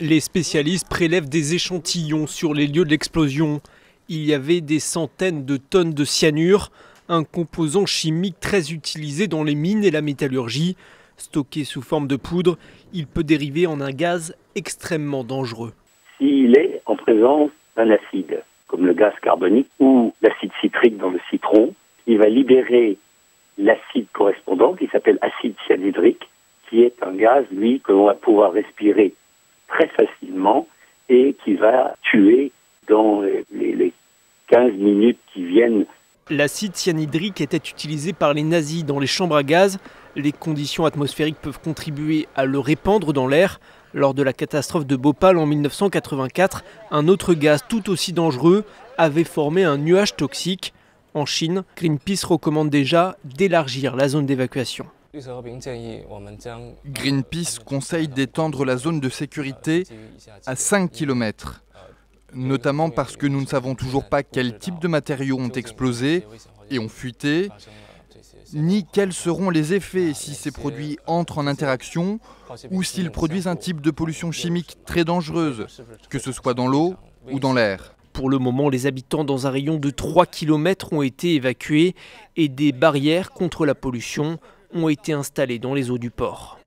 Les spécialistes prélèvent des échantillons sur les lieux de l'explosion. Il y avait des centaines de tonnes de cyanure, un composant chimique très utilisé dans les mines et la métallurgie. Stocké sous forme de poudre, il peut dériver en un gaz extrêmement dangereux. S'il est en présence d'un acide, comme le gaz carbonique ou l'acide citrique dans le citron, il va libérer l'acide correspondant qui s'appelle acide cyanhydrique, qui est un gaz, lui, que l'on va pouvoir respirer très facilement et qui va tuer dans les 15 minutes qui viennent. L'acide cyanhydrique était utilisé par les nazis dans les chambres à gaz. Les conditions atmosphériques peuvent contribuer à le répandre dans l'air. Lors de la catastrophe de Bhopal en 1984, un autre gaz tout aussi dangereux avait formé un nuage toxique. En Chine, Greenpeace recommande déjà d'élargir la zone d'évacuation. Greenpeace conseille d'étendre la zone de sécurité à 5 km, notamment parce que nous ne savons toujours pas quel type de matériaux ont explosé et ont fuité, ni quels seront les effets si ces produits entrent en interaction ou s'ils produisent un type de pollution chimique très dangereuse, que ce soit dans l'eau ou dans l'air. Pour le moment, les habitants dans un rayon de 3 km ont été évacués et des barrières contre la pollution ont été installées dans les eaux du port.